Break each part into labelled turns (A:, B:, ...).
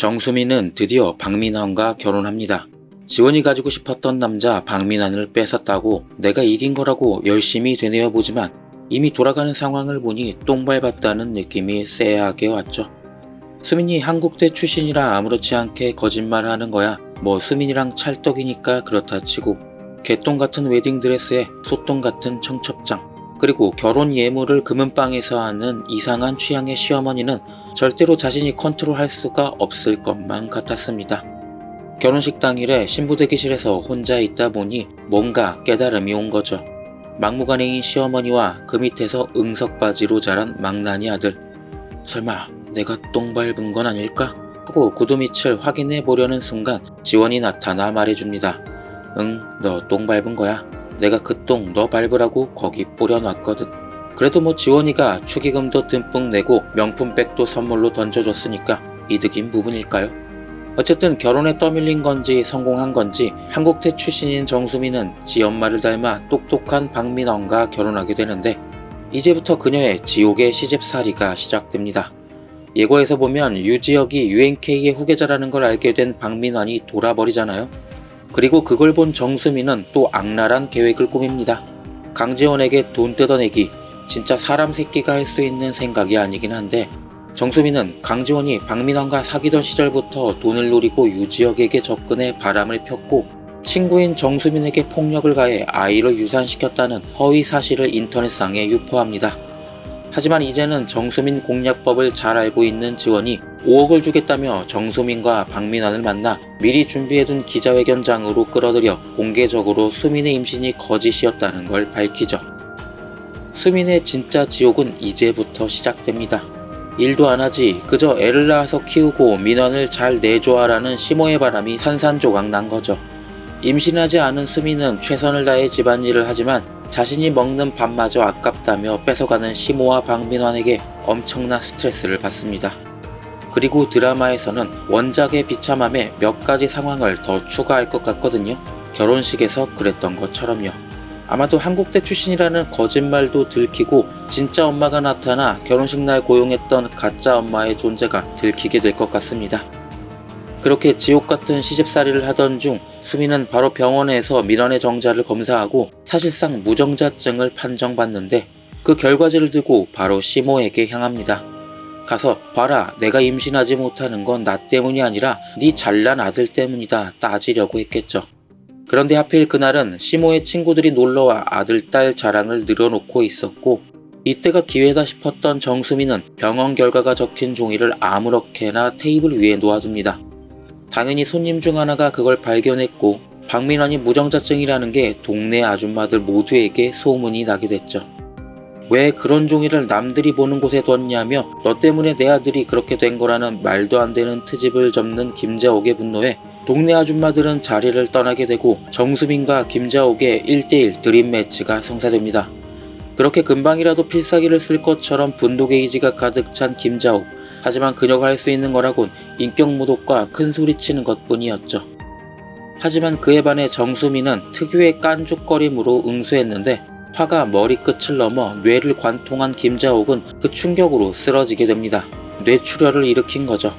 A: 정수민은 드디어 박민환과 결혼합니다. 지원이 가지고 싶었던 남자 박민환을 뺏었다고 내가 이긴 거라고 열심히 되뇌어보지만 이미 돌아가는 상황을 보니 똥 밟았다는 느낌이 쎄하게 왔죠. 수민이 한국대 출신이라 아무렇지 않게 거짓말하는 거야. 뭐 수민이랑 찰떡이니까 그렇다 치고 개똥 같은 웨딩드레스에 소똥 같은 청첩장, 그리고 결혼 예물을 금은방에서 하는 이상한 취향의 시어머니는 절대로 자신이 컨트롤할 수가 없을 것만 같았습니다. 결혼식 당일에 신부 대기실에서 혼자 있다 보니 뭔가 깨달음이 온 거죠. 막무가내인 시어머니와 그 밑에서 응석바지로 자란 망나니 아들. 설마 내가 똥 밟은 건 아닐까? 하고 구두 밑을 확인해 보려는 순간 지원이 나타나 말해줍니다. 응, 너 똥 밟은 거야. 내가 그 똥 너 밟으라고 거기 뿌려놨거든. 그래도 뭐 지원이가 축의금도 듬뿍 내고 명품백도 선물로 던져줬으니까 이득인 부분일까요? 어쨌든 결혼에 떠밀린 건지 성공한 건지 한국대 출신인 정수민은 지 엄마를 닮아 똑똑한 박민환과 결혼하게 되는데 이제부터 그녀의 지옥의 시집살이가 시작됩니다. 예고에서 보면 유지혁이 UNK의 후계자라는 걸 알게 된 박민환이 돌아버리잖아요. 그리고 그걸 본 정수민은 또 악랄한 계획을 꾸밉니다. 강지원에게 돈 뜯어내기, 진짜 사람 새끼가 할 수 있는 생각이 아니긴 한데 정수민은 강지원이 박민환과 사귀던 시절부터 돈을 노리고 유지혁에게 접근해 바람을 폈고 친구인 정수민에게 폭력을 가해 아이를 유산시켰다는 허위 사실을 인터넷상에 유포합니다. 하지만 이제는 정수민 공략법을 잘 알고 있는 지원이 5억을 주겠다며 정수민과 박민환을 만나 미리 준비해둔 기자회견장으로 끌어들여 공개적으로 수민의 임신이 거짓이었다는 걸 밝히죠. 수민의 진짜 지옥은 이제부터 시작됩니다. 일도 안 하지 그저 애를 낳아서 키우고 민환을 잘 내줘라는 시모의 바람이 산산조각 난 거죠. 임신하지 않은 수민은 최선을 다해 집안일을 하지만 자신이 먹는 밥마저 아깝다며 뺏어가는 시모와 박민환에게 엄청난 스트레스를 받습니다. 그리고 드라마에서는 원작의 비참함에 몇 가지 상황을 더 추가할 것 같거든요. 결혼식에서 그랬던 것처럼요. 아마도 한국대 출신이라는 거짓말도 들키고 진짜 엄마가 나타나 결혼식 날 고용했던 가짜 엄마의 존재가 들키게 될 것 같습니다. 그렇게 지옥같은 시집살이를 하던 중 수민은 바로 병원에서 민환의 정자를 검사하고 사실상 무정자증을 판정받는데 그 결과지를 들고 바로 시모에게 향합니다. 가서 봐라, 내가 임신하지 못하는 건 나 때문이 아니라 네 잘난 아들 때문이다 따지려고 했겠죠. 그런데 하필 그날은 시모의 친구들이 놀러와 아들, 딸 자랑을 늘어놓고 있었고 이때가 기회다 싶었던 정수민은 병원 결과가 적힌 종이를 아무렇게나 테이블 위에 놓아둡니다. 당연히 손님 중 하나가 그걸 발견했고 박민환이 무정자증이라는 게 동네 아줌마들 모두에게 소문이 나게 됐죠. 왜 그런 종이를 남들이 보는 곳에 뒀냐며 너 때문에 내 아들이 그렇게 된 거라는 말도 안 되는 트집을 접는 김자옥의 분노에 동네 아줌마들은 자리를 떠나게 되고 정수민과 김자옥의 1대1 드림 매치가 성사됩니다. 그렇게 금방이라도 필살기를 쓸 것처럼 분노 게이지가 가득 찬 김자옥. 하지만 그녀가 할 수 있는 거라곤 인격모독과 큰 소리치는 것뿐이었죠. 하지만 그에 반해 정수민은 특유의 깐죽거림으로 응수했는데 화가 머리끝을 넘어 뇌를 관통한 김자옥은 그 충격으로 쓰러지게 됩니다. 뇌출혈을 일으킨 거죠.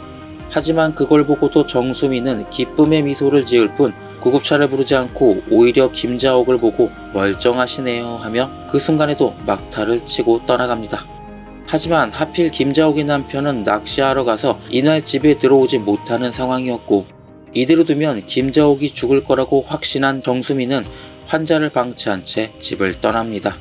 A: 하지만 그걸 보고도 정수민은 기쁨의 미소를 지을 뿐 구급차를 부르지 않고 오히려 김자옥을 보고 멀쩡하시네요 하며 그 순간에도 막타를 치고 떠나갑니다. 하지만 하필 김자옥의 남편은 낚시하러 가서 이날 집에 들어오지 못하는 상황이었고 이대로 두면 김자옥이 죽을 거라고 확신한 정수민은 환자를 방치한 채 집을 떠납니다.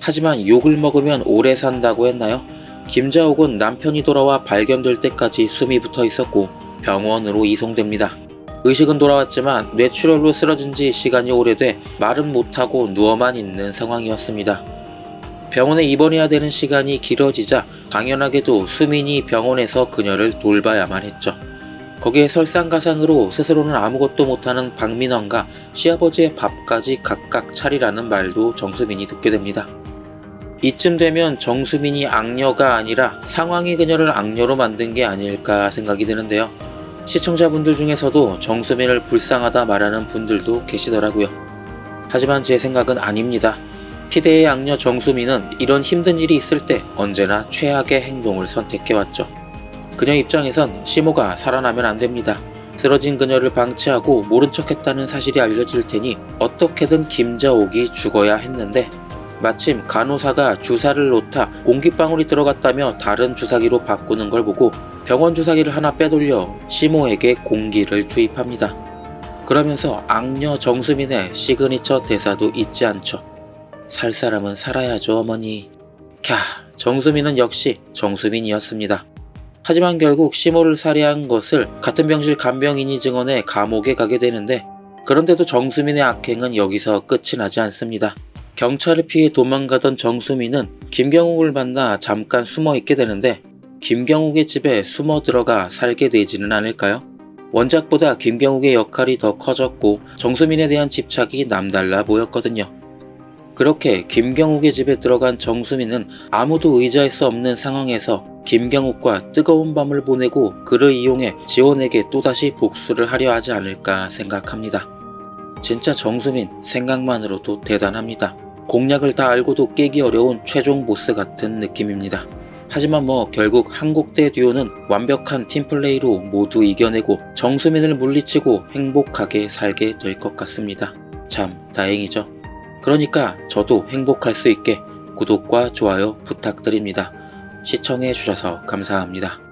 A: 하지만 욕을 먹으면 오래 산다고 했나요? 김자옥은 남편이 돌아와 발견될 때까지 숨이 붙어 있었고 병원으로 이송됩니다. 의식은 돌아왔지만 뇌출혈로 쓰러진 지 시간이 오래돼 말은 못하고 누워만 있는 상황이었습니다. 병원에 입원해야 되는 시간이 길어지자 당연하게도 수민이 병원에서 그녀를 돌봐야만 했죠. 거기에 설상가상으로 스스로는 아무것도 못하는 박민환과 시아버지의 밥까지 각각 차리라는 말도 정수민이 듣게 됩니다. 이쯤 되면 정수민이 악녀가 아니라 상황이 그녀를 악녀로 만든 게 아닐까 생각이 드는데요. 시청자분들 중에서도 정수민을 불쌍하다 말하는 분들도 계시더라고요. 하지만 제 생각은 아닙니다. 피대의 악녀 정수민은 이런 힘든 일이 있을 때 언제나 최악의 행동을 선택해왔죠. 그녀 입장에선 시모가 살아나면 안 됩니다. 쓰러진 그녀를 방치하고 모른 척했다는 사실이 알려질 테니 어떻게든 김자옥이 죽어야 했는데 마침 간호사가 주사를 놓다 공기방울이 들어갔다며 다른 주사기로 바꾸는 걸 보고 병원 주사기를 하나 빼돌려 시모에게 공기를 주입합니다. 그러면서 악녀 정수민의 시그니처 대사도 잊지 않죠. 살 사람은 살아야죠, 어머니. 캬, 정수민은 역시 정수민이었습니다. 하지만 결국 시모를 살해한 것을 같은 병실 간병인이 증언해 감옥에 가게 되는데 그런데도 정수민의 악행은 여기서 끝이 나지 않습니다. 경찰을 피해 도망가던 정수민은 김경욱을 만나 잠깐 숨어 있게 되는데 김경욱의 집에 숨어 들어가 살게 되지는 않을까요? 원작보다 김경욱의 역할이 더 커졌고 정수민에 대한 집착이 남달라 보였거든요. 그렇게 김경욱의 집에 들어간 정수민은 아무도 의지할 수 없는 상황에서 김경욱과 뜨거운 밤을 보내고 그를 이용해 지원에게 또다시 복수를 하려 하지 않을까 생각합니다. 진짜 정수민 생각만으로도 대단합니다. 공략을 다 알고도 깨기 어려운 최종 보스 같은 느낌입니다. 하지만 결국 한국대 듀오는 완벽한 팀플레이로 모두 이겨내고 정수민을 물리치고 행복하게 살게 될 것 같습니다. 참 다행이죠. 그러니까 저도 행복할 수 있게 구독과 좋아요 부탁드립니다. 시청해 주셔서 감사합니다.